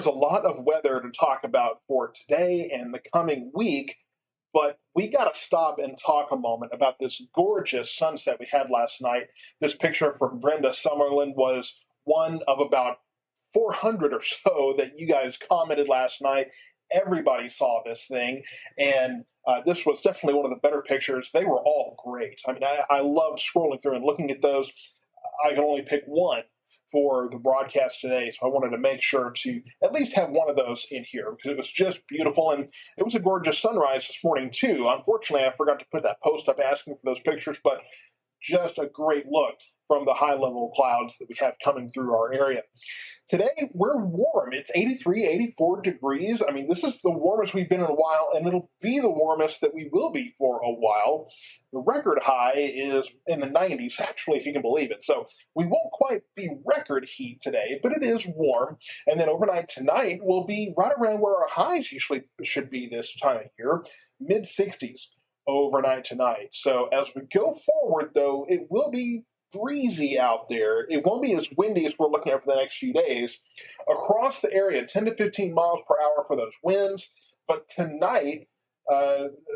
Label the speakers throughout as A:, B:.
A: is a lot of weather to talk about for today and the coming week, but we got to stop and talk a moment about this gorgeous sunset we had last night. This picture from Brenda Summerlin was one of about 400 or so that you guys commented last night. Everybody saw this thing, and this was definitely one of the better pictures. They were all great. I mean, I loved scrolling through and looking at those. I can only pick one for the broadcast today, so I wanted to make sure to at least have one of those in here because it was just beautiful, and it was a gorgeous sunrise this morning too. Unfortunately, I forgot to put that post up asking for those pictures, but just a great look from the high-level clouds that we have coming through our area. Today, we're warm. It's 83, 84 degrees. I mean, this is the warmest we've been in a while, and it'll be the warmest that we will be for a while. The record high is in the 90s, actually, if you can believe it. So we won't quite be record heat today, but it is warm. And then overnight tonight will be right around where our highs usually should be this time of year, mid-60s overnight tonight. So as we go forward, though, it will be breezy out there. It won't be as windy as we're looking at for the next few days. Across the area, 10 to 15 miles per hour for those winds. But tonight,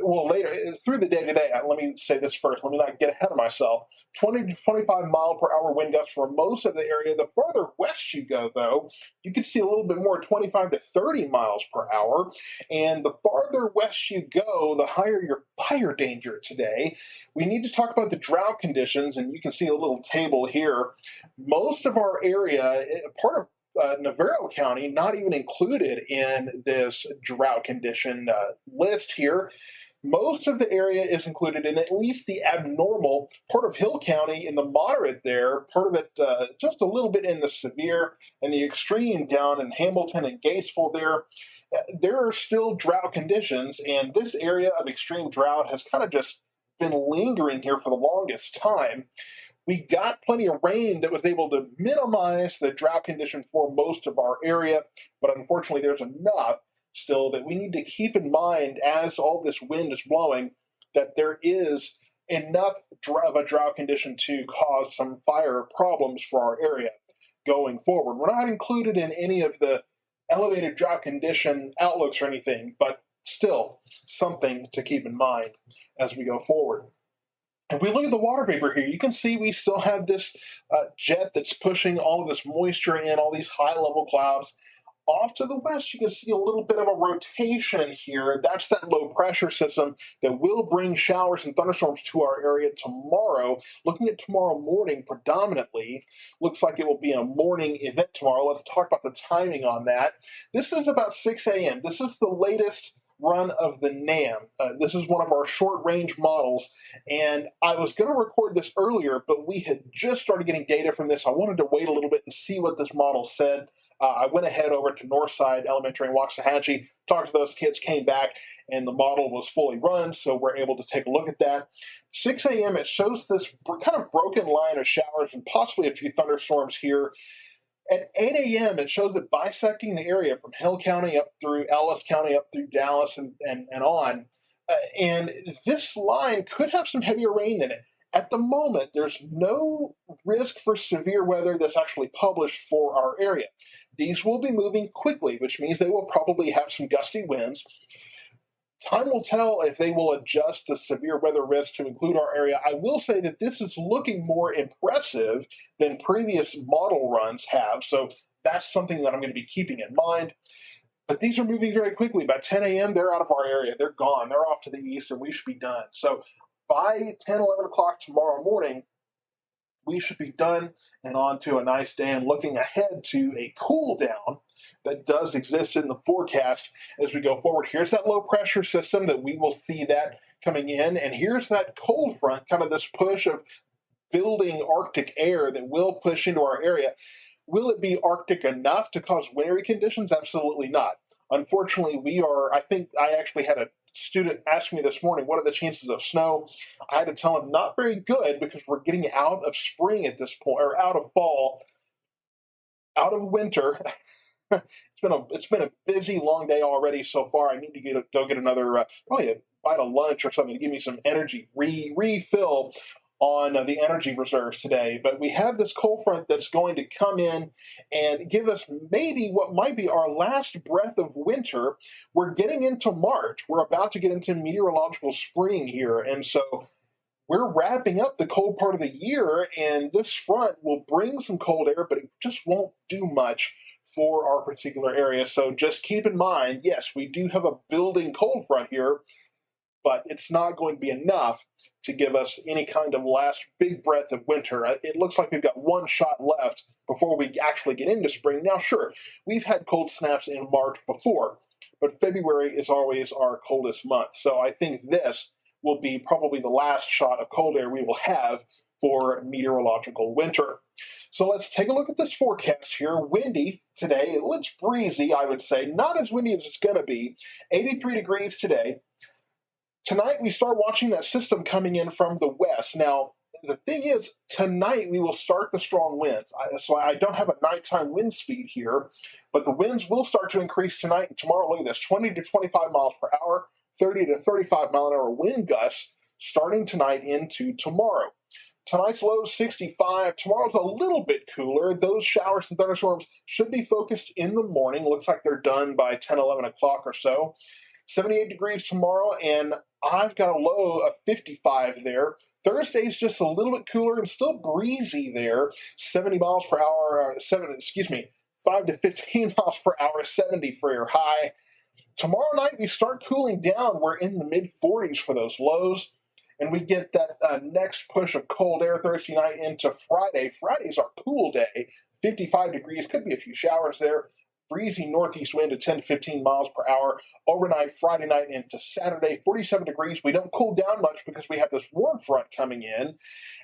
A: later, through the day today, let me say this first. Let me not get ahead of myself. 20 to 25 mile per hour wind gusts for most of the area. The further west you go, though, you can see a little bit more, 25 to 30 miles per hour. And the farther west you go, the higher your fire danger today. We need to talk about the drought conditions, and you can see a little table here. Most of our area, part of Navarro County, not even included in this drought condition list here. Most of the area is included in at least the abnormal, part of Hill County in the moderate there, part of it just a little bit in the severe, and the extreme down in Hamilton and Gatesville there. There are still drought conditions, and this area of extreme drought has kind of just been lingering here for the longest time. We got plenty of rain that was able to minimize the drought condition for most of our area, but unfortunately there's enough still that we need to keep in mind as all this wind is blowing that there is enough of a drought condition to cause some fire problems for our area going forward. We're not included in any of the elevated drought condition outlooks or anything, but still something to keep in mind as we go forward. If we look at the water vapor here, you can see we still have this jet that's pushing all of this moisture in, all these high-level clouds. Off to the west, you can see a little bit of a rotation here. That's that low-pressure system that will bring showers and thunderstorms to our area tomorrow. Looking at tomorrow morning predominantly, looks like it will be a morning event tomorrow. Let's talk about the timing on that. This is about 6 a.m. This is the latest run of the NAM. This is one of our short-range models, and I was going to record this earlier, but we had just started getting data from this. I wanted to wait a little bit and see what this model said. I went ahead over to Northside Elementary in Waxahachie, talked to those kids, came back, and the model was fully run, so we're able to take a look at that. 6 a.m., it shows this kind of broken line of showers and possibly a few thunderstorms here. At 8 a.m., it shows it bisecting the area from Hill County up through Ellis County, up through Dallas, and on. And this line could have some heavier rain in it. At the moment, there's no risk for severe weather that's actually published for our area. These will be moving quickly, which means they will probably have some gusty winds. Time will tell if they will adjust the severe weather risk to include our area. I will say that this is looking more impressive than previous model runs have, so that's something that I'm going to be keeping in mind. But these are moving very quickly. By 10 a.m., they're out of our area. They're gone. They're off to the east, and we should be done. So by 10, 11 o'clock tomorrow morning, we should be done and on to a nice day and looking ahead to a cool down that does exist in the forecast as we go forward. Here's that low pressure system that we will see that coming in. And here's that cold front, kind of this push of building Arctic air that will push into our area. Will it be Arctic enough to cause wintry conditions? Absolutely not. Unfortunately, I think I actually had a student asked me this morning, what are the chances of snow? I had to tell him not very good because we're getting out of spring at this point, or out of fall, out of winter. It's been a busy, long day already so far. I need to go get another, probably a bite of lunch or something to give me some energy, refill on the energy reserves today, but we have this cold front that's going to come in and give us maybe what might be our last breath of winter. We're getting into March. We're about to get into meteorological spring here, and so we're wrapping up the cold part of the year, and this front will bring some cold air, but it just won't do much for our particular area. So just keep in mind, yes, we do have a building cold front here, but it's not going to be enough to give us any kind of last big breath of winter. It looks like we've got one shot left before we actually get into spring. Now, sure, we've had cold snaps in March before, but February is always our coldest month. So I think this will be probably the last shot of cold air we will have for meteorological winter. So let's take a look at this forecast here. Windy today. It's breezy, I would say. Not as windy as it's going to be. 83 degrees today. Tonight, we start watching that system coming in from the west. Now, the thing is, tonight we will start the strong winds. So I don't have a nighttime wind speed here, but the winds will start to increase tonight and tomorrow. Look at this, 20 to 25 miles per hour, 30 to 35 mile an hour wind gusts starting tonight into tomorrow. Tonight's low is 65. Tomorrow's a little bit cooler. Those showers and thunderstorms should be focused in the morning. Looks like they're done by 10, 11 o'clock or so. 78 degrees tomorrow, and I've got a low of 55 there. Thursday's just a little bit cooler and still breezy there. 70 miles per hour, 5 to 15 miles per hour, 70 for your high. Tomorrow night, we start cooling down. We're in the mid-40s for those lows, and we get that next push of cold air Thursday night into Friday. Friday's our cool day, 55 degrees, could be a few showers there. Breezy northeast wind at 10 to 15 miles per hour. Overnight, Friday night into Saturday, 47 degrees. We don't cool down much because we have this warm front coming in,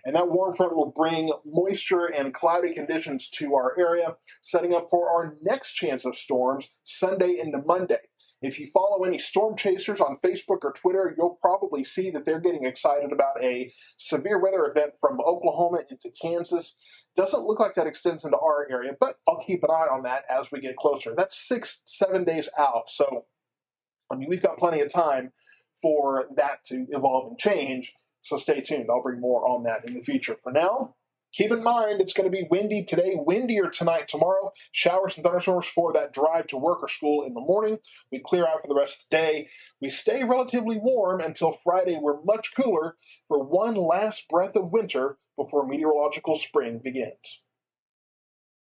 A: and that warm front will bring moisture and cloudy conditions to our area, setting up for our next chance of storms Sunday into Monday. If you follow any storm chasers on Facebook or Twitter, you'll probably see that they're getting excited about a severe weather event from Oklahoma into Kansas. Doesn't look like that extends into our area, but I'll keep an eye on that as we get closer. That's 6-7 days out. So, we've got plenty of time for that to evolve and change. So stay tuned. I'll bring more on that in the future. For now, keep in mind it's going to be windy today, windier tonight, tomorrow. Showers and thunderstorms for that drive to work or school in the morning. We clear out for the rest of the day. We stay relatively warm until Friday. We're much cooler for one last breath of winter before meteorological spring begins.